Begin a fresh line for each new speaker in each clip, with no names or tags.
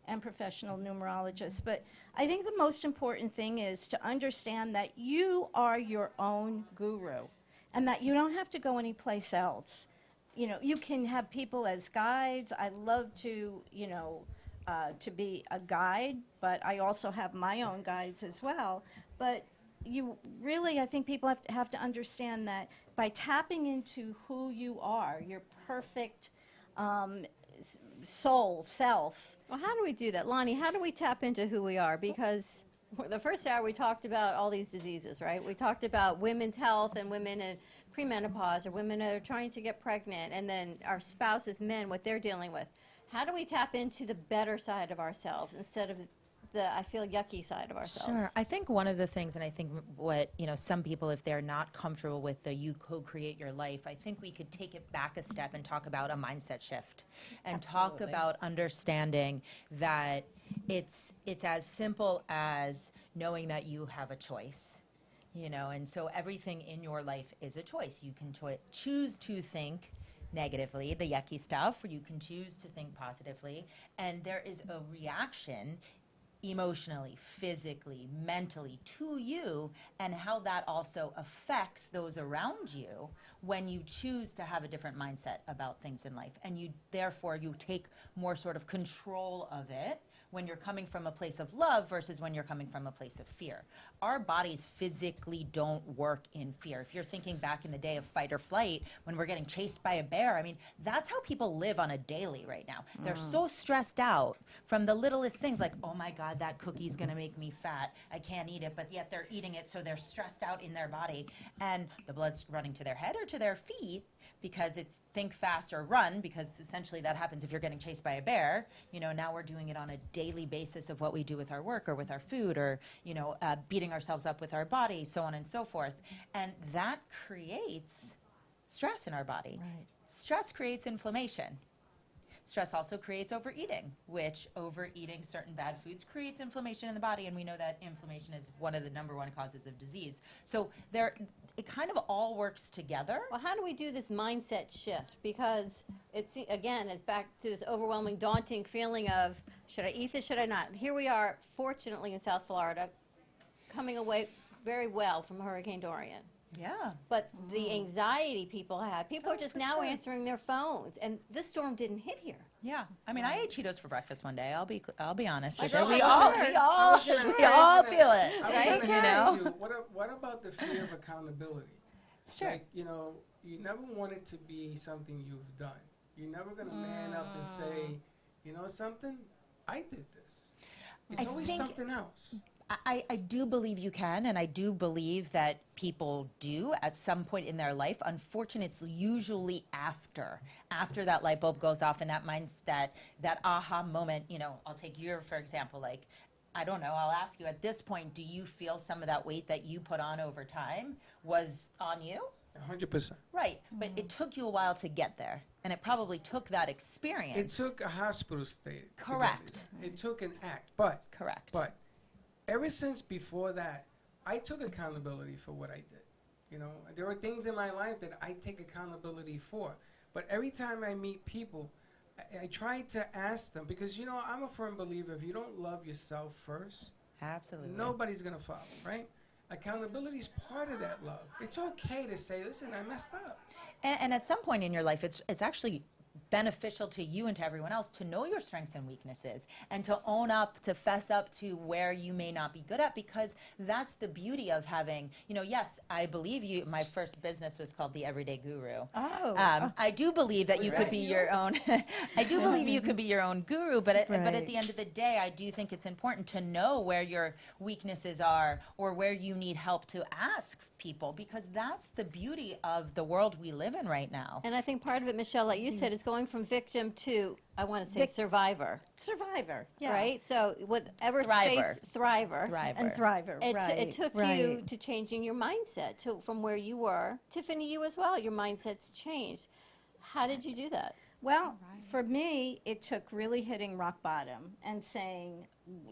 and professional numerologists. But I think the most important thing is to understand that you are your own guru and that you don't have to go anyplace else. You know, you can have people as guides. I love to, to be a guide, but I also have my own guides as well. But you really, I think people have to understand that by tapping into who you are, your perfect soul, self.
Well, how do we do that? Lonnie, how do we tap into who we are? Because the first hour we talked about all these diseases, right? We talked about women's health and women in premenopause or women that are trying to get pregnant, and then our spouses, men, what they're dealing with. How do we tap into the better side of ourselves instead of the, I feel, yucky side of ourselves?
Sure. I think one of the things, and I think what, some people, if they're not comfortable with the you co-create your life, I think we could take it back a step and talk about a mindset shift and talk about understanding that it's as simple as knowing that you have a choice. And so everything in your life is a choice. You can choose to think negatively, the yucky stuff, or you can choose to think positively. And there is a reaction emotionally, physically, mentally to you, and how that also affects those around you when you choose to have a different mindset about things in life. And you take more sort of control of it when you're coming from a place of love versus when you're coming from a place of fear. Our bodies physically don't work in fear. If you're thinking back in the day of fight or flight, when we're getting chased by a bear, I mean, that's how people live on a daily right now. They're so stressed out from the littlest things like, oh my God, that cookie's gonna make me fat. I can't eat it, but yet they're eating it, so they're stressed out in their body. And the blood's running to their head or to their feet, because it's think fast or run, because essentially that happens if you're getting chased by a bear. Now we're doing it on a daily basis of what we do with our work or with our food, or, beating ourselves up with our body, so on and so forth. And that creates stress in our body.
Right.
Stress creates inflammation. Stress also creates overeating, which overeating certain bad foods creates inflammation in the body, and we know that inflammation is one of the number one causes of disease. So it kind of all works together.
Well, how do we do this mindset shift? Because it's back to this overwhelming, daunting feeling of, should I eat this, should I not? Here we are, fortunately, in South Florida, coming away very well from Hurricane Dorian.
Yeah.
But the anxiety people are just
for
now
sure.
answering their phones, and this storm didn't hit here.
Yeah. I mean, I ate Cheetos for breakfast one day. I'll be honest with
girl,
you. We
I was
all feel it.
I was
Right?
gonna ask you, what about the fear of accountability?
Sure.
Like, you never want it to be something you've done. You're never going to man up and say, you know something? I did this. It's
I
always
think-
something else.
I do believe you can, and I do believe that people do at some point in their life. Unfortunately, it's usually after that light bulb goes off and that aha moment. I'll take you for example. Like, I don't know. I'll ask you at this point: do you feel some of that weight that you put on over time was on you?
100%.
Right, but it took you a while to get there, and it probably took that experience.
It took a hospital stay. to get
Correct.
there. It took an act, but
Correct.
ever since before that, I took accountability for what I did. There are things in my life that I take accountability for. But every time I meet people, I try to ask them, because, I'm a firm believer, if you don't love yourself first,
Absolutely.
nobody's going to follow, right? Accountability is part of that love. It's okay to say, listen, I messed up.
And at some point in your life, it's actually beneficial to you and to everyone else to know your strengths and weaknesses and to own up, to fess up to where you may not be good at, because that's the beauty of having, yes, I believe you. My first business was called The Everyday Guru.
Oh.
I do believe that you could be your own, I do believe you could be your own guru, but at the end of the day, I do think it's important to know where your weaknesses are or where you need help to ask people, because that's the beauty of the world we live in right now.
And I think part of it, Michelle, like you said, is going from victim to, I want to say, survivor.
Survivor. Yeah.
Right? So whatever
Thriver.
space, thriver.
And thriver.
It took you to changing your mindset from where you were. Tiffany, you as well. Your mindset's changed. How did you do that?
Well, for me, it took really hitting rock bottom and saying,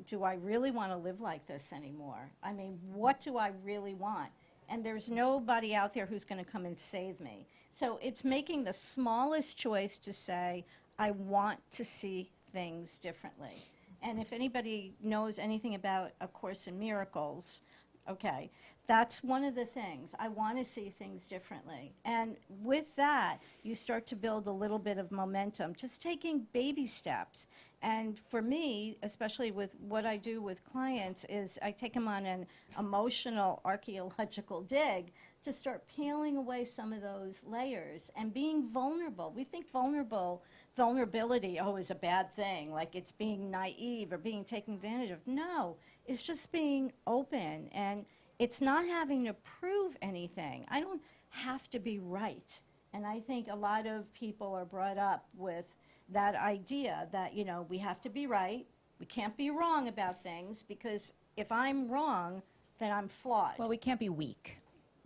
do I really want to live like this anymore? I mean, what do I really want? And there's nobody out there who's going to come and save me. So it's making the smallest choice to say, I want to see things differently. And if anybody knows anything about A Course in Miracles, okay, that's one of the things. I want to see things differently. And with that, you start to build a little bit of momentum, just taking baby steps. And for me, especially with what I do with clients, is I take them on an emotional archaeological dig to start peeling away some of those layers and being vulnerable. We think vulnerability, is a bad thing, like it's being naive or being taken advantage of. No, it's just being open, and it's not having to prove anything. I don't have to be right. And I think a lot of people are brought up with that idea that, we have to be right. We can't be wrong about things, because if I'm wrong, then I'm flawed.
Well, we can't be weak.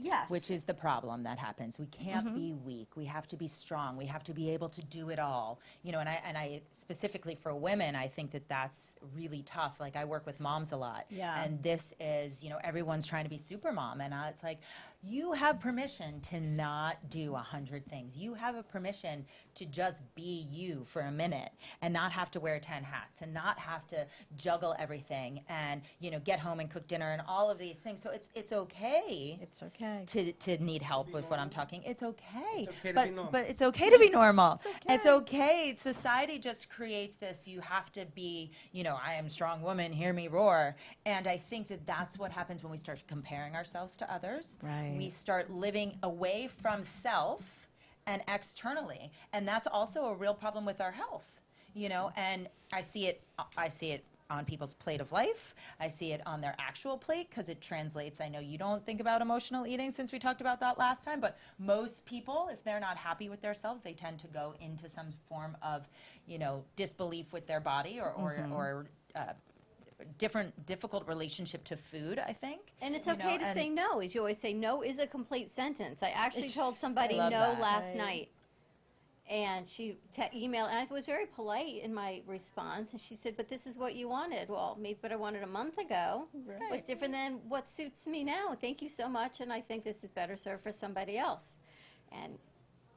Yes.
Which is the problem that happens. We can't be weak. We have to be strong. We have to be able to do it all. And I specifically for women, I think that that's really tough. Like, I work with moms a lot.
Yeah.
And this is, everyone's trying to be super mom. And it's like, you have permission to not do 100 things. You have a permission to just be you for a minute and not have to wear 10 hats and not have to juggle everything and, get home and cook dinner and all of these things. So it's okay.
It's okay.
To need help with what I'm talking. It's okay.
It's okay to
but,
be normal.
But it's okay to be normal.
It's okay.
okay. Society just creates this, you have to be, I am a strong woman, hear me roar. And I think that that's what happens when we start comparing ourselves to others.
Right.
We start living away from self and externally. And that's also a real problem with our health, and I see it on people's plate of life. I see it on their actual plate because it translates. I know you don't think about emotional eating since we talked about that last time, but most people, if they're not happy with themselves, they tend to go into some form of, disbelief with their body or difficult relationship to food, I think.
And it's okay to say no. As you always say, no is a complete sentence. I actually told somebody
I love
no
that.
last
Right.
night. And she emailed, and I was very polite in my response. And she said, but this is what you wanted. Well, maybe what I wanted a month ago was different than what suits me now. Thank you so much, and I think this is better served for somebody else. And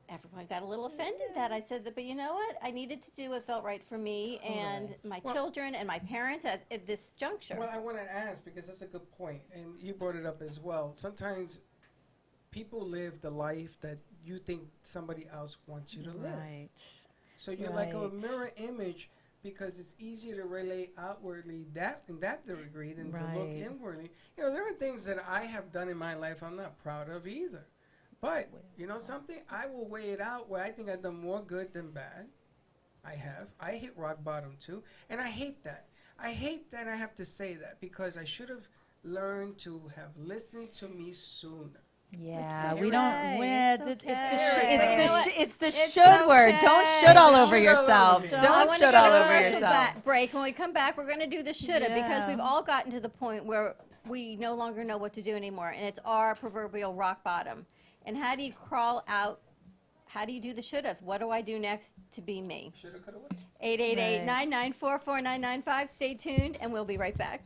everyone got a little offended that I said that, but you know what? I needed to do what felt right for me and my children and my parents at this juncture.
Well, I want to ask, because that's a good point, and you brought it up as well. Sometimes people live the life that you think somebody else wants you to live.
Right.
So you're like a
Right.
mirror image, because it's easier to relate outwardly in that degree than to look
Right.
inwardly. There are things that I have done in my life I'm not proud of either. But, something, I will weigh it out where I think I've done more good than bad. I have. I hit rock bottom too. And I hate that. I hate that I have to say that, because I should have learned to have listened to me sooner.
Yeah,
It's
we don't.
okay.
Well,
It's
it's
okay.
the
It's
should word. Don't
okay.
should all
Should
over
all
yourself.
over me.
I
Don't
want
should
to go
all
to
over
commercial
yourself.
break. When we come back, we're going to do the shoulda, because
Yeah.
we've all gotten to the point where we no longer know what to do anymore, and it's our proverbial rock bottom. And how do you crawl out? How do you do the shoulda? What do I do next to be me?
Shoulda, coulda, woulda.
888-994-4995. Stay tuned, and we'll be right back.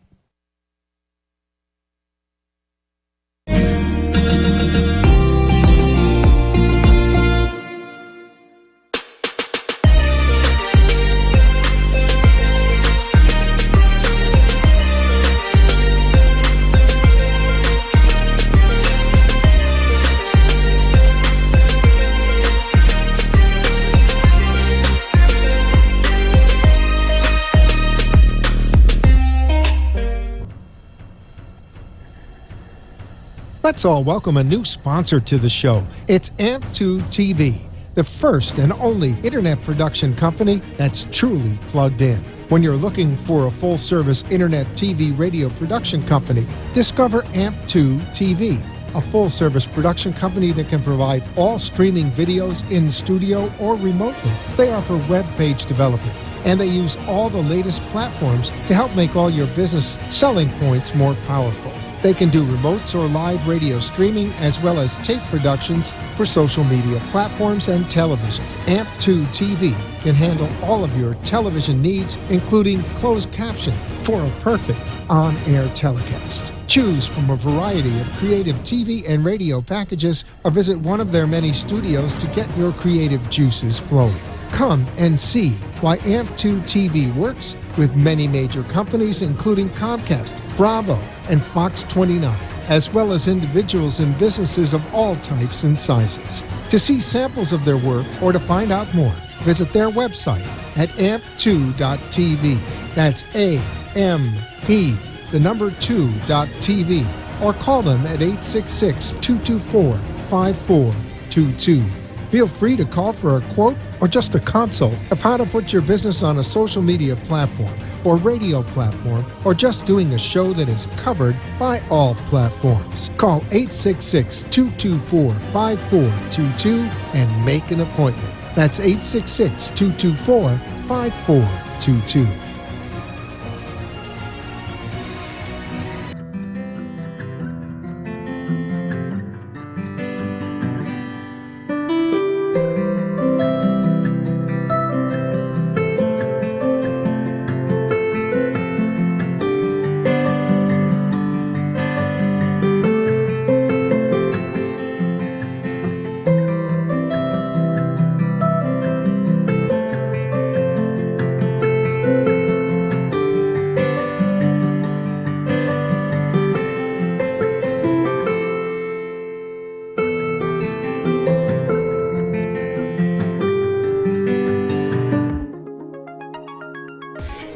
Let's all welcome a new sponsor to the show. It's AMP2 TV, the first and only internet production company that's truly plugged in. When you're looking for a full-service internet TV radio production company, discover AMP2 TV, a full-service production company that can provide all streaming videos in studio or remotely. They offer web page development, and they use all the latest platforms to help make all your business selling points more powerful. They can do remotes or live radio streaming, as well as tape productions for social media platforms and television. AMP2 TV can handle all of your television needs, including closed caption for a perfect on-air telecast. Choose from a variety of creative TV and radio packages, or visit one of their many studios to get your creative juices flowing. Come and see why AMP2 TV works with many major companies, including Comcast, Bravo, and Fox 29, as well as individuals and businesses of all types and sizes. To see samples of their work or to find out more, visit their website at amp2.tv. That's A-M-P, the number 2.tv, or call them at 866-224-5422. Feel free to call for a quote or just a consult of how to put your business on a social media platform or radio platform, or just doing a show that is covered by all platforms. Call 866-224-5422 and make an appointment. That's 866-224-5422.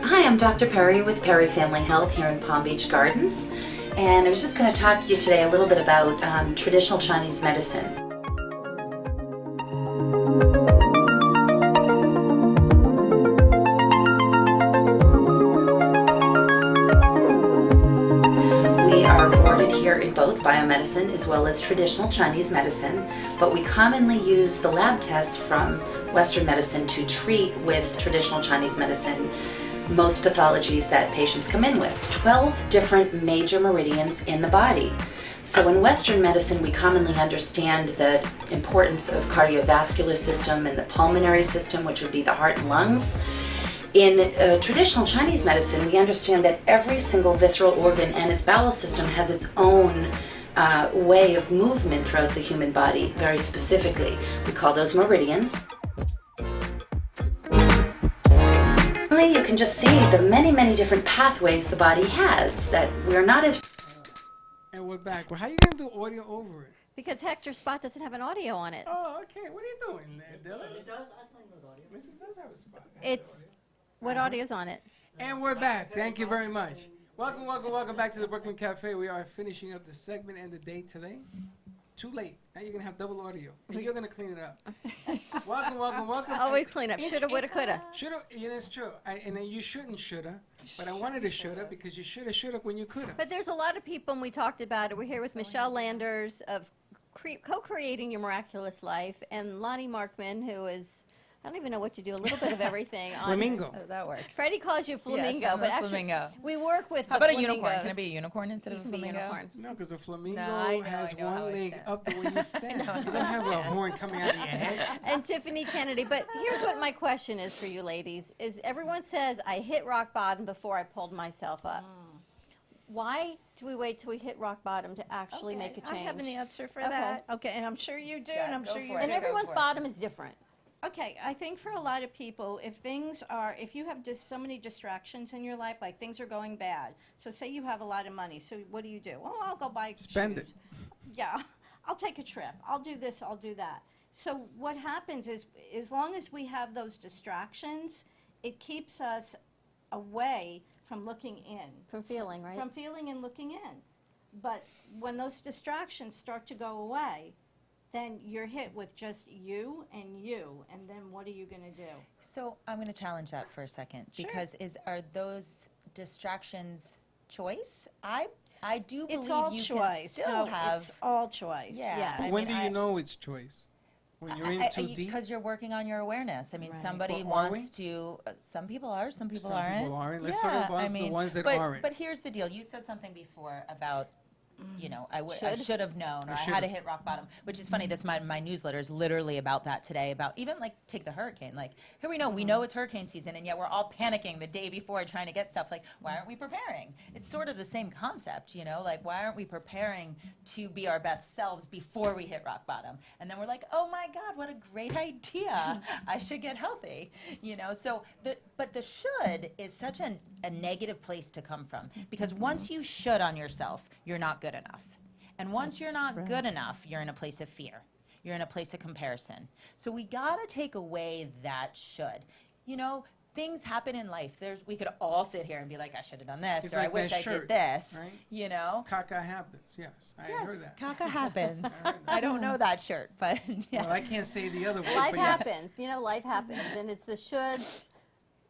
Hi, I'm Dr. Perry with Perry Family Health here in Palm Beach Gardens, and I was just going to talk to you today a little bit about traditional Chinese medicine. We are boarded here in both biomedicine as well as traditional Chinese medicine, but we commonly use the lab tests from Western medicine to treat with traditional Chinese medicine most pathologies that patients come in with. 12 different major meridians in the body. So in Western medicine, we commonly understand the importance of cardiovascular system and the pulmonary system, which would be the heart and lungs. In traditional Chinese medicine, we understand that every single visceral organ and its bowel system has its own way of movement throughout the human body, very specifically. We call those meridians. You can just see the many, many different pathways the body has that we're not as...
And we're back. Well, how you going to do audio over it?
Because Hector's spot doesn't have an audio on it.
Oh, okay. What are you doing there, Dylan? It does. I think it audio. Yes, it does have a spot.
It's, what audio's on it?
And we're back. Thank you very much. Welcome, welcome, welcome back to the Brooklyn Cafe. We are finishing up the segment and the day today. Too late. Now you're going to have double audio. And you're going to clean it up. Welcome, welcome, welcome.
Always clean up. Shoulda, woulda, coulda.
Shoulda, yeah, that's true. And then you shouldn't shoulda, but I wanted to shoulda because you shoulda when you coulda.
But there's a lot of people, and we talked about it. We're here with Michelle Landers of Co-Creating Your Miraculous Life, and Lonnie Markman, who is, I don't even know what to do, a little bit of everything.
Flamingo.
That works.
Freddie calls you flamingo,
Yes, I'm
but
a
actually,
flamingo.
we work with
How
the
about a unicorn?
flamingos.
Can it be a unicorn instead of a
Can be
flamingo?
unicorn.
No, because a flamingo
I know
has
how
one
I
leg
stand.
up the way you stand. You don't have a horn coming out of your head.
And Tiffany Kennedy. But here's what my question is for you ladies, is everyone says I hit rock bottom before I pulled myself up. Why do we wait till we hit rock bottom to actually make a change?
I have an answer for
Okay.
that. Okay, and I'm sure you do,
Yeah,
and I'm
go
sure
for
you
it.
do.
And everyone's
for it.
bottom is different.
Okay, I think for a lot of people, if you have just so many distractions in your life, like things are going bad. So say you have a lot of money, so what do? Oh, I'll go buy
Spend it.
shoes. Yeah, I'll take a trip. I'll do this, I'll do that. So what happens is, as long as we have those distractions, it keeps us away from looking in.
From feeling, right?
From feeling and looking in. But when those distractions start to go away, then you're hit with just you, and then what are you going to do?
So I'm going to challenge that for a second,
Sure.
because are those distractions choice? I do believe
It's all
you
choice.
can still
No,
have.
it's all choice.
Yeah,
Yes.
I
When
mean,
do you know it's choice? When you're in too deep?
Because you're working on your awareness. I mean,
Right.
somebody
Well, are
wants to. Some people are. Some people
Some
aren't.
people aren't. Let's
Yeah,
talk about
I
the
mean,
ones that
but,
aren't.
But here's the deal. You said something before about you know, I should have known, or I had to hit rock bottom. Which is funny. My newsletter is literally about that today. About even like take the hurricane. Like here we know it's hurricane season, and yet we're all panicking the day before trying to get stuff. Like why aren't we preparing? It's sort of the same concept, you know. Like why aren't we preparing to be our best selves before we hit rock bottom? And then we're like, oh my God, what a great idea! I should get healthy, you know. So but the should is such a negative place to come from, because once you should on yourself, you're not good enough. And once you're not good enough, you're in a place of fear. You're in a place of comparison. So we gotta take away that should. You know, things happen in life. We could all sit here and be like, I should have done this,
It's
or I
like
wish
that
I
shirt,
did this,
right?
you know?
Caca happens, yes. I heard that.
Caca happens.
I heard that.
I don't know that shirt, but yes.
Well, I can't say the other word.
Life
but yes.
happens, you know, life happens, and it's the should,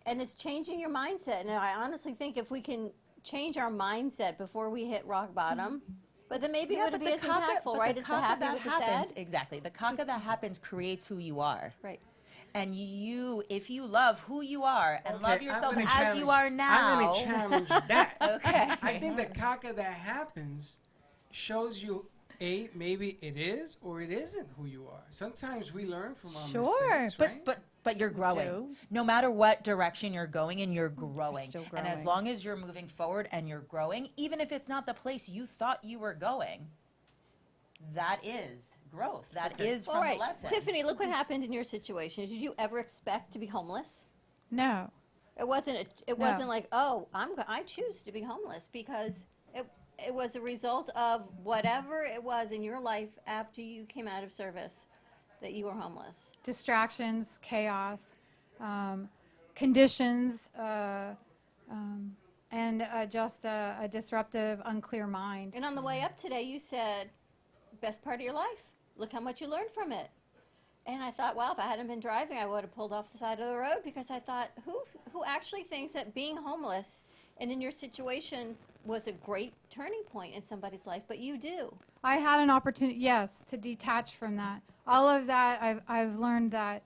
and it's changing your mindset. And I honestly think if we can change our mindset before we hit rock bottom, but then maybe it
but
would be
the
as
caca-
impactful,
but
right?
the
It's the
caca
happy
that
with the
happens,
sad.
exactly. The caca that happens creates who you are.
Right.
And you, if you love who you are and
Okay,
love
I'm
yourself
gonna
as you are
I'm
now.
going to challenge that.
Okay.
I think the caca that happens shows you, maybe it is or it isn't who you are. Sometimes we learn from our
Sure,
mistakes, right?
but you're growing.
do.
No matter what direction you're going in, you're growing.
still
And as
growing.
long as you're moving forward and you're growing, even if it's not the place you thought you were going, that is growth. That is
All
from
right,
the lesson.
Tiffany, look what happened in your situation. Did you ever expect to be homeless?
No.
It wasn't. It wasn't like, oh, I choose to be homeless, because it was a result of whatever it was in your life after you came out of service that you were homeless.
Distractions, chaos, conditions, and just a disruptive, unclear mind.
And on the way up today, you said, best part of your life. Look how much you learned from it. And I thought, well, if I hadn't been driving, I would have pulled off the side of the road, because I thought, who actually thinks that being homeless and in your situation was a great turning point in somebody's life? But you do.
I had an opportunity, yes, to detach from that. All of that, I've learned that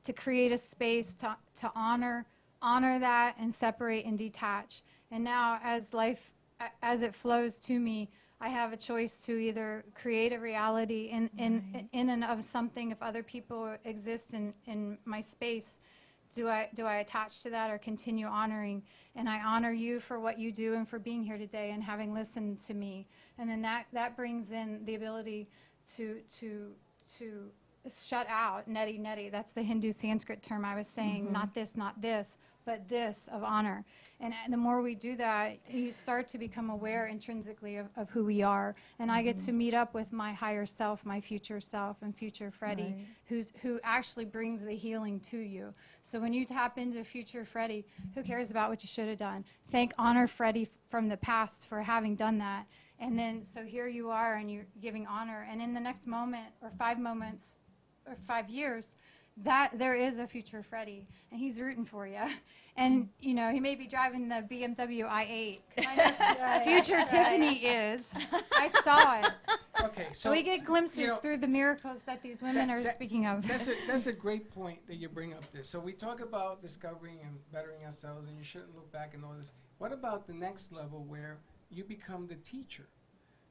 to create a space to honor that and separate and detach. And now, as life, as it flows to me, I have a choice to either create a reality in and of something. If other people exist in my space, do I attach to that or continue honoring? And I honor you for what you do and for being here today and having listened to me. And then that brings in the ability to shut out neti neti. That's the Hindu Sanskrit term I was saying. Not this, but this of honor. And the more we do that, you start to become aware intrinsically of who we are. And I get to meet up with my higher self, my future self, and future Freddie, who actually brings the healing to you. So when you tap into future Freddie, who cares about what you should have done? Honor Freddie from the past for having done that. And then, so here you are, and you're giving honor. And in the next moment, or 5 moments, or 5 years, that there is a future Freddie, and he's rooting for you. And, you know, he may be driving the BMW i8. 'Cause I know future Tiffany is. I saw it.
Okay,
So
so
we get glimpses
you know,
through the miracles that these women are speaking of.
that's a great point that you bring up there. So we talk about discovering and bettering ourselves, and you shouldn't look back and all this. What about the next level where you become the teacher,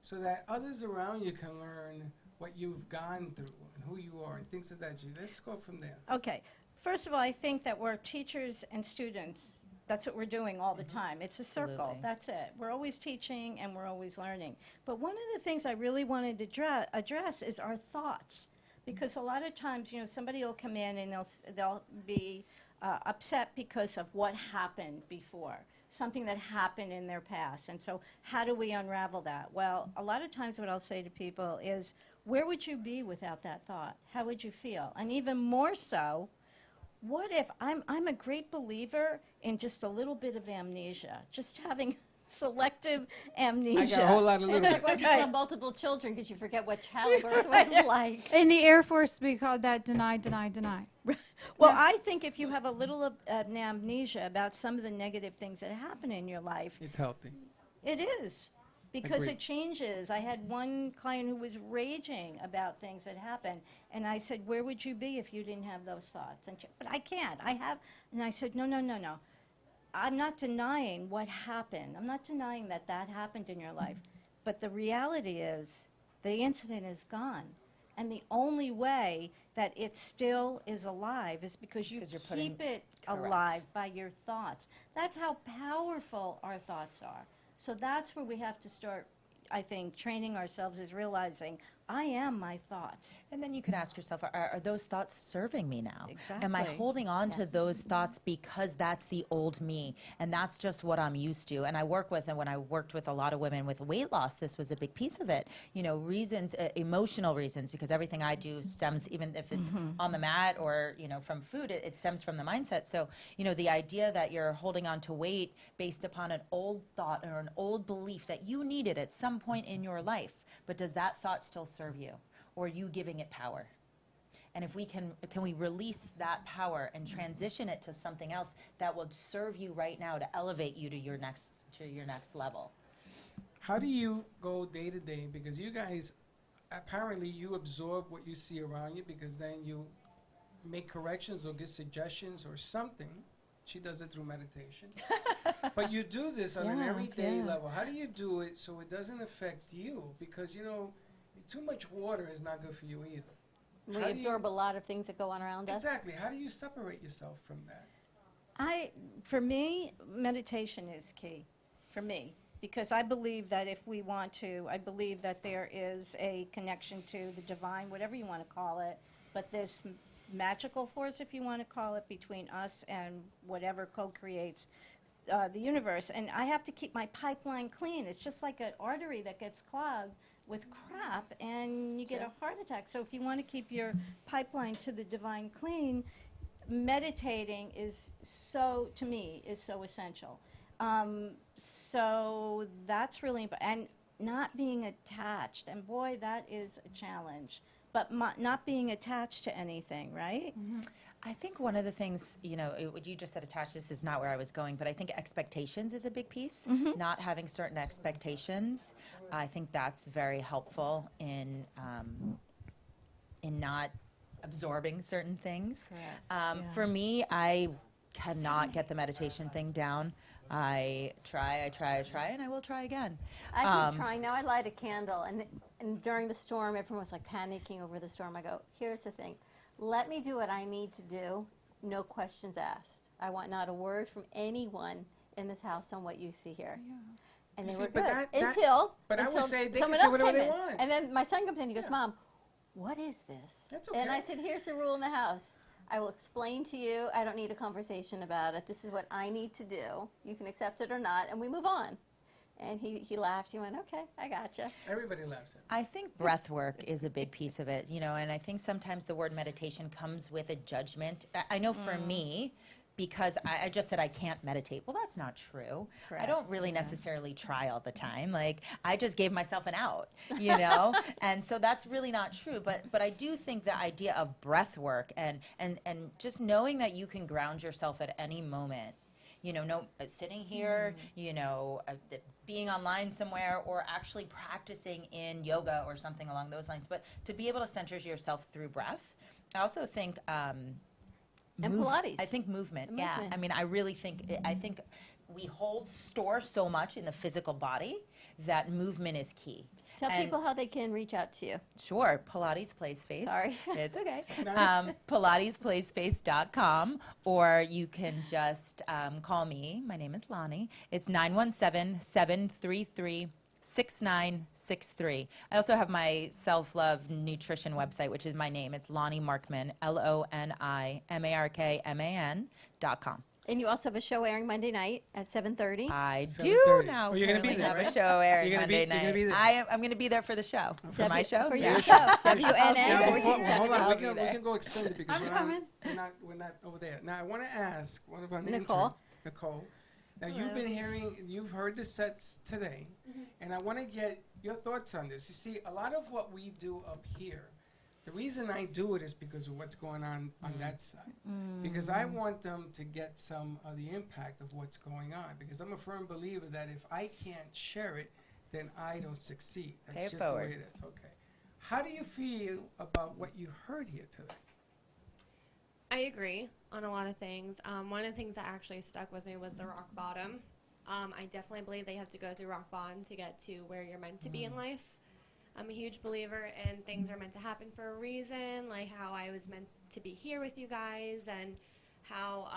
so that others around you can learn what you've gone through and who you are and things of that nature? Let's go from there.
Okay. First of all, I think that we're teachers and students. That's what we're doing all the time. It's a circle.
Absolutely.
That's it. We're always teaching and we're always learning. But one of the things I really wanted to address is our thoughts. Because a lot of times, you know, somebody will come in and they'll be upset because of what happened before, something that happened in their past. And so how do we unravel that? Well, a lot of times what I'll say to people is, where would you be without that thought? How would you feel? And even more so, what if I'm a great believer in just a little bit of amnesia, just having selective amnesia.
I got a whole lot of
It's
little
like when people have multiple children, because you forget what childbirth was like.
In the Air Force, we called that deny, deny, deny.
Well, I think if you have a little of amnesia about some of the negative things that happen in your life,
It's healthy.
it is. Because
Agreed.
it changes. I had one client who was raging about things that happened, and I said, where would you be if you didn't have those thoughts? And she, but I can't. I have. And I said, no. I'm not denying what happened. I'm not denying that that happened in your life. But the reality is, the incident is gone. And the only way that it still is alive is because
Is
you
'cause you're putting-
keep it
Correct.
alive by your thoughts. That's how powerful our thoughts are. So that's where we have to start, I think, training ourselves, is realizing, I am my thoughts.
And then you can ask yourself, are those thoughts serving me now? Am I
Exactly.
holding on to those thoughts because that's the old me and that's just what I'm used to? And when I worked with a lot of women with weight loss, this was a big piece of it. You know, reasons, emotional reasons, because everything I do stems, even if it's on the mat or, you know, from food, it stems from the mindset. So, you know, the idea that you're holding on to weight based upon an old thought or an old belief that you needed at some point in your life, but does that thought still serve you? Or are you giving it power? And if we can we release that power and transition it to something else that will serve you right now to elevate you to your next level?
How do you go day to day? Because you guys, apparently you absorb what you see around you, because then you make corrections or give suggestions or something. She does it through meditation. But you do this on an
Yeah,
everyday
yeah.
level. How do you do it so it doesn't affect you? Because, you know, too much water is not good for you either.
We
How do you-
absorb a lot of things that go on around us.
Exactly. How do you separate yourself from that?
For me, meditation is key, for me, because I believe that if we want to, I believe that there is a connection to the divine, whatever you want to call it, but this magical force, if you want to call it, between us and whatever co-creates the universe. And I have to keep my pipeline clean. It's just like an artery that gets clogged with crap, and you get a heart attack. So if you want to keep your pipeline to the divine clean, meditating is so, to me, is so essential. So that's really important. And not being attached. And boy, that is a challenge. But not being attached to anything, right?
I think one of the things, you know, what you just said, attached, this is not where I was going, but I think expectations is a big piece. Not having certain expectations, I think that's very helpful in not absorbing certain things.
Correct.
For me, I cannot get the meditation thing down. I try, and I will try again.
I keep trying. Now I light a candle, and during the storm, everyone was like panicking over the storm. I go, here's the thing. Let me do what I need to do, no questions asked. I want not a word from anyone in this house on what you see here. And
You
they
see,
were
but
good
that- but I would
until
say they
someone
can say
else
whatever
came
they
in.
want.
And then my son comes in, he goes,
Yeah.
Mom, what is this?
That's
And I
okay.
said, here's the rule in the house. I will explain to you. I don't need a conversation about it. This is what I need to do. You can accept it or not, and we move on. And he laughed. He went, okay, I gotcha.
Everybody laughs at it.
I think breath work is a big piece of it, you know, and I think sometimes the word meditation comes with a judgment. I know for me, because I just said I can't meditate. Well, that's not true. I don't really necessarily try all the time. Like, I just gave myself an out, you know? And so that's really not true. But I do think the idea of breath work and just knowing that you can ground yourself at any moment, you know, sitting here, you know, being online somewhere, or actually practicing in yoga or something along those lines. But to be able to center yourself through breath, I also think
And Pilates.
I think movement.
And
Yeah.
movement.
I mean, I really think we store so much in the physical body that movement is key.
Tell
And-
people how they can reach out to you.
Sure, Pilates Play Space.
Sorry.
It's okay. PilatesPlaySpace.com, or you can just call me. My name is Lonnie. It's 917-733-6963. I also have my self-love nutrition website, which is my name. It's Lonnie Markman, LoniMarkman.com.
And you also have a show airing Monday night at 7:30.
I
7:30.
do now.
Oh, you're gonna be
currently
there,
have
right?
a show airing
You're gonna
Monday
be- you're gonna
night.
be there.
I'm going to be there for the show. For my show?
For
Yeah.
your show. WNN
Yeah, hold
1470.
on.
I'll
We
be
can
there.
go extend it because
I'm coming.
we're not over there. Now I want to ask one of our
Nicole.
Nicole. Now you've heard the sets today, and I want to get your thoughts on this. You see, a lot of what we do up here, the reason I do it is because of what's going on that side. Because I want them to get some of the impact of what's going on. Because I'm a firm believer that if I can't share it, then I don't succeed. That's
Pay it
just
forward.
the way it is. Okay. How do you feel about what you heard here today?
I agree on a lot of things. One of the things that actually stuck with me was the rock bottom. I definitely believe that you have to go through rock bottom to get to where you're meant to be in life. I'm a huge believer in things are meant to happen for a reason, like how I was meant to be here with you guys, and how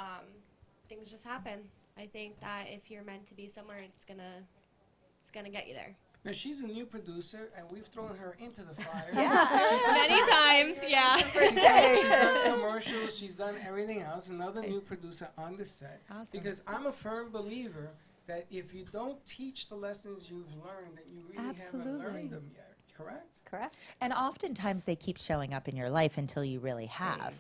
things just happen. I think that if you're meant to be somewhere, it's gonna get you there.
Now, she's a new producer, and we've thrown her into the fire.
Many times, yeah.
She's done commercials. She's done everything else. Another new producer on the set.
Awesome.
Because I'm a firm believer that if you don't teach the lessons you've learned, that you really haven't
Absolutely.
learned them yet. Correct?
Correct?
And oftentimes they keep showing up in your life until you really have.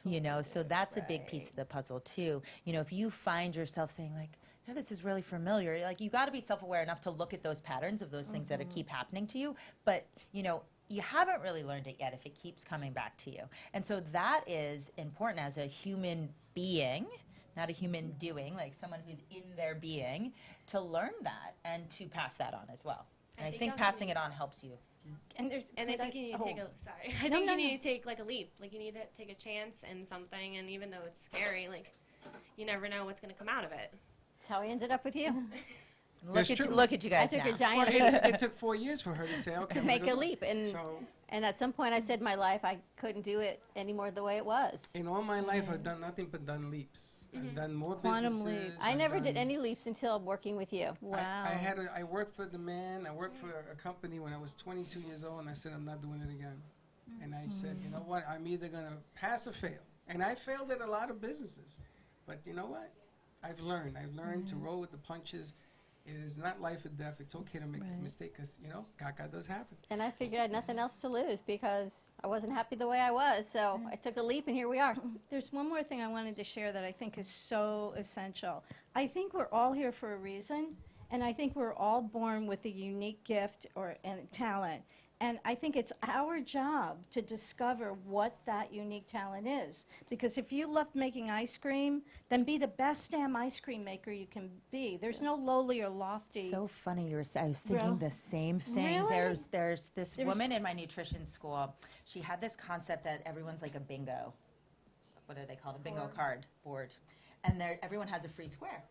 You know, so that's a big piece of the puzzle too. You know, if you find yourself saying like, yeah, this is really familiar, like you got to be self-aware enough to look at those patterns of those things that keep happening to you. But, you know, you haven't really learned it yet if it keeps coming back to you. And so that is important as a human being, not a human doing, like someone who's in their being, to learn that and to pass that on as well. And I
think
think
also
passing it on helps you.
And there's,
And I
could
think you need to take
oh.
a sorry. I think you need to take like a leap. Like you need to take a chance in something, and even though it's scary, like you never know what's gonna come out of it.
That's how I ended up with you.
That's
Look at,
true.
look at you
I
guys
took
now.
a giant
Well,
leap
it took 4 years for her to say, okay.
to
I'm
make
gonna
a
do it.
leap. And
So,
at some point I said in my life I couldn't do it anymore the way it was.
in all my life, I've done nothing but done leaps. I've done more
Quantum
businesses.
leaps.
I never did
done-
any leaps until working with you.
Wow.
I worked for the man. I worked for a company when I was 22 years old, and I said I'm not doing it again. And I said, you know what? I'm either gonna pass or fail. And I failed at a lot of businesses, but you know what? I've learned. I've learned to roll with the punches. It is not life or death. It's okay to make a mistake, because you know, caca does happen.
And I figured I had nothing else to lose because I wasn't happy the way I was. So I took a leap and here we are.
There's one more thing I wanted to share that I think is so essential. I think we're all here for a reason, and I think we're all born with a unique gift and talent. And I think it's our job to discover what that unique talent is. Because if you love making ice cream, then be the best damn ice cream maker you can be. There's no lowly or lofty.
So funny. I was thinking
Real?
the same thing.
Really?
There's this
There's-
woman in my nutrition school. She had this concept that everyone's like a bingo. What are they called? A bingo card board. And everyone has a free square.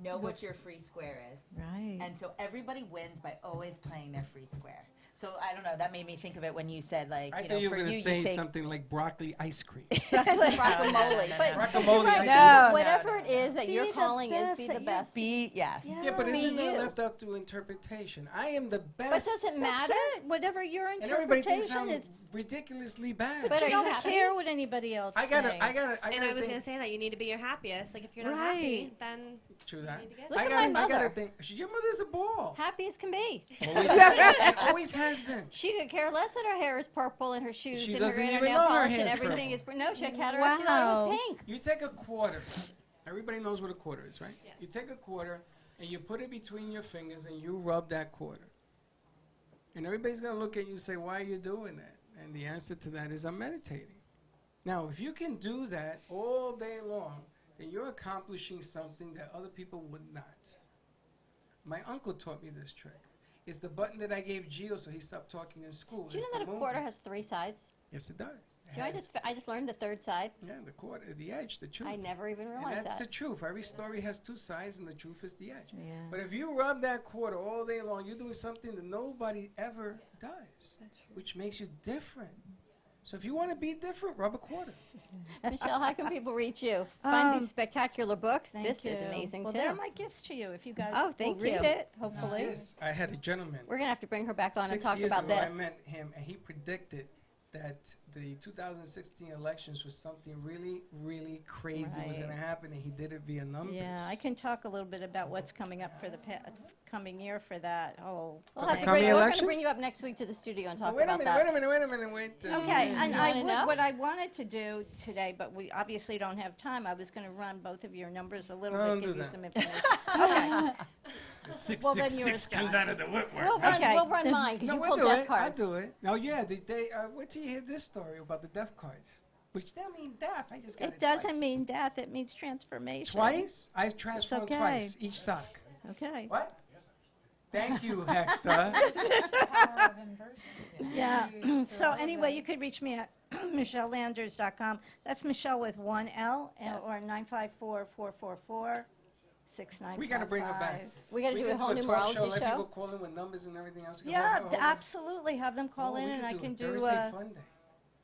Know what your free square is.
Right.
And so everybody wins by always playing their free square. So I don't know, that made me think of it when you said like,
I
you
thought
know,
you
for
were
you,
gonna
you
say
take
something like broccoli ice cream.
Guacamole. But
Guacamole
you're right.
ice
cream.
Whatever it is that
Be
your
the
calling is,
best
be
that
the
you
best.
be, yes.
Yeah, but
Be
isn't that
you.
left up to interpretation? I am the best.
But does it
That's
matter?
it. Whatever your
And everybody thinks
interpretation
I'm
is.
ridiculously bad.
But
You
are you
don't
happy?
care what anybody else
I
thinks.
gotta
And I was
think-
gonna say that you need to be your happiest. Like if you're not happy,
Right.
then
True that.
need to get
Look
I
at
gotta,
my
I gotta
mother.
think. Your mother's a ball.
Happy as can be.
Always has been.
She could care less that her hair is purple and her shoes
She
and her
doesn't
inner
even
nail
know her
polish and
hair's
everything
purple.
is. No, she had her. She thought it
Wow.
was pink.
You take a quarter. Everybody knows what a quarter is, right?
Yes.
You take a quarter and you put it between your fingers and you rub that quarter. And everybody's gonna look at you and say, "Why are you doing that?" And the answer to that is, "I'm meditating." Now, if you can do that all day long, then you're accomplishing something that other people would not. My uncle taught me this trick. It's the button that I gave Gio so he stopped talking in school.
Do you
It's
know
the
that a
moon.
quarter has 3 sides?
Yes, it does. It
Do you know,
has-
I just learned the third side.
yeah, the quarter, the edge, the truth.
I never even
And
realized
that's the
that.
truth. Every story has 2 sides, and the truth is the edge.
Yeah.
But if you rub that quarter all day long, you're doing something that nobody ever does, which makes you different. So if you want to be different, rub a quarter.
Michelle, how can people reach you? Find these spectacular books.
Thank
This
you.
is amazing
Well,
too.
they're my gifts to you if you guys
Oh,
will
thank
read
you.
it, hopefully.
Yes, I had a gentleman.
We're gonna have to bring her back on and
6
talk
years
about
ago,
this.
I met him, and he predicted that the 2016 elections was something really, really crazy was
Right.
going to happen, and he did it via numbers.
Yeah, I can talk a little bit about what's coming up for the coming year for that whole
We'll have to
thing.
Coming
we're gonna
elections?
bring you up next week to the studio and talk
Wait a
about
minute,
that.
wait a minute, wait a minute, wait.
Okay, and
You
I
wanna
would,
know?
what I wanted to do today, but we obviously don't have time, I was gonna run both of your numbers a little
Don't
bit,
do
give you
that.
some information. Okay,
The 666
Well, then yours,
comes
John.
out of the woodwork.
Okay.
We'll run mine because
No,
you
we'll
pulled
do
death
it.
cards.
I'll do it. Oh yeah, wait till you hear this story about the death cards. Which don't mean death. I just got it.
it doesn't
twice.
mean death, it means transformation.
Twice? I've transformed
okay.
twice each sock.
Okay,
What? Thank you, Hector.
Power of inversion.
yeah, so anyway, you could reach me at michellelanders.com, that's Michelle with 1 L,
Yes.
or 6955.
We gotta bring her back.
We got to do a
can
whole
talk
numerology
let
show.
people call in with numbers and everything else.
Yeah,
Hold on.
absolutely. Have them call
Oh,
in
we
and I
could
can
a
do.
Thursday fun day.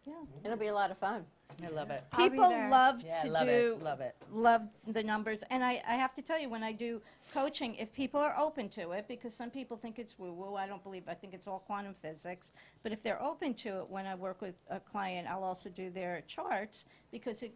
Yeah.
It'll be a lot of fun.
I love it.
I'll be
People
there.
love
Yeah,
to
love
do.
it, love it.
Love the numbers, and I have to tell you, when I do coaching, if people are open to it, because some people think it's woo-woo, I think it's all quantum physics, but if they're open to it, when I work with a client, I'll also do their charts, because it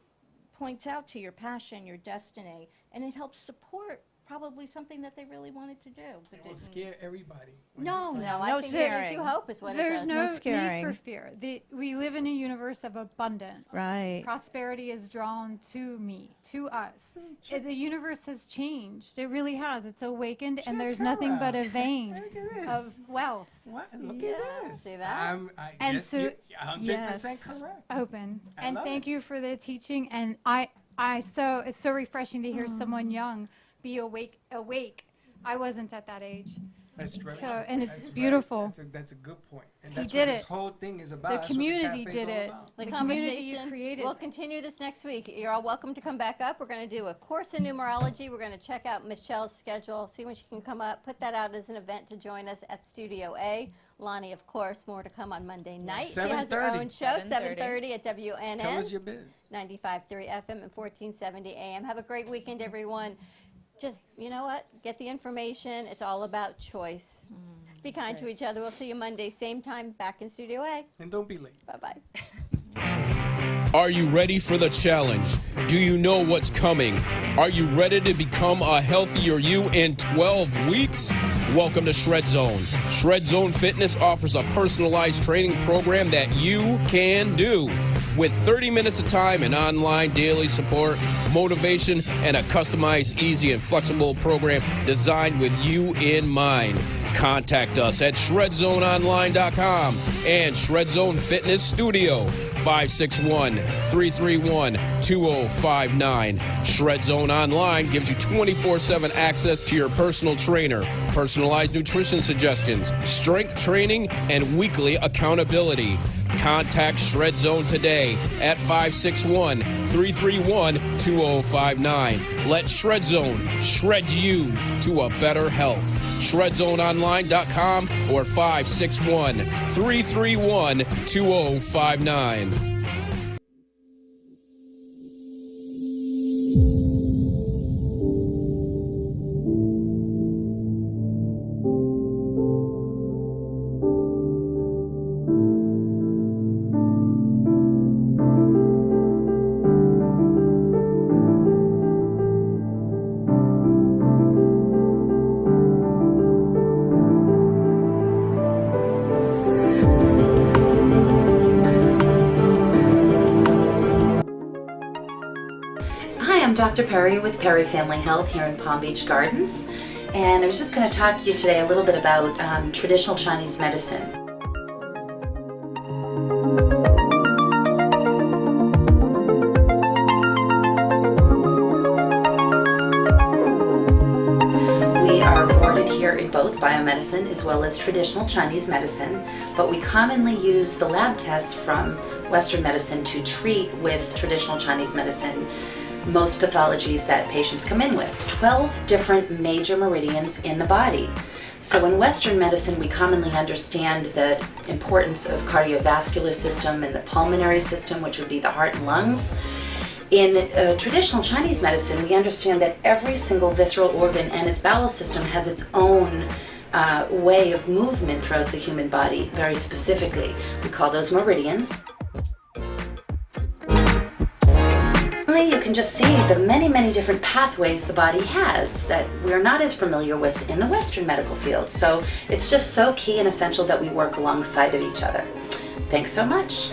points out to your passion, your destiny, and it helps support probably something that they really wanted to do. But
It will
didn't.
scare everybody.
No,
No,
no,
I
no
think it gives
scaring.
you hope is what it
There's
does.
no need
scaring.
for fear. We live in a universe of abundance.
Right.
Prosperity is drawn to me, to us. The universe has changed. It really has. It's awakened, and
Check
there's
her
nothing but a
out.
vein
Look at
of
this.
wealth
What? Look
Yes.
at this.
See that?
And
yes,
so-
you're 100%
Yes.
correct.
open.
I
And
love
thank
it.
you for the teaching. And it's so refreshing to hear someone young be awake. I wasn't at that age.
That's right.
So, and it's
That's right.
beautiful.
That's a good point. And
He
that's
did
what this
it.
whole thing is about.
The
That's what
community
cafe's
did
all
it.
about.
The
The community you
conversation,
created.
we'll continue this next week. You're all welcome to come back up. We're going to do a course in numerology. We're going to check out Michelle's schedule, see when she can come up, put that out as an event to join us at Studio A. Lonnie, of course, more to come on Monday night. She has her
7:30.
own show,
7:30.
7:30 at
Tell
WNN,
us your biz.
95.3 FM and 1470 AM. Have a great weekend, everyone. Just, you know what? Get the information. It's all about choice. Be kind to each other. We'll see you Monday, same time, back in Studio A.
And don't be late.
Bye-bye.
Are you ready for the challenge? Do you know what's coming? Are you ready to become a healthier you in 12 weeks? Welcome to Shred Zone. Shred Zone Fitness offers a personalized training program that you can do. With 30 minutes of time and online daily support, motivation, and a customized, easy, and flexible program designed with you in mind. Contact us at shredzoneonline.com and Shred Zone Fitness Studio, 561-331-2059. Shred Zone Online gives you 24/7 access to your personal trainer, personalized nutrition suggestions, strength training, and weekly accountability. Contact Shred Zone today at 561-331-2059. Let Shred Zone shred you to a better health. ShredZoneOnline.com or 561-331-2059.
Hi, I'm Dr. Perry with Perry Family Health here in Palm Beach Gardens, and I was just going to talk to you today a little bit about traditional Chinese medicine. We are boarded here in both biomedicine as well as traditional Chinese medicine, but we commonly use the lab tests from Western medicine to treat with traditional Chinese medicine most pathologies that patients come in with. 12 different major meridians in the body. So in Western medicine, we commonly understand the importance of cardiovascular system and the pulmonary system, which would be the heart and lungs. In traditional Chinese medicine, we understand that every single visceral organ and its bowel system has its own way of movement throughout the human body, very specifically. We call those meridians. You can just see the many, many different pathways the body has that we're not as familiar with in the Western medical field. So it's just so key and essential that we work alongside of each other. Thanks so much.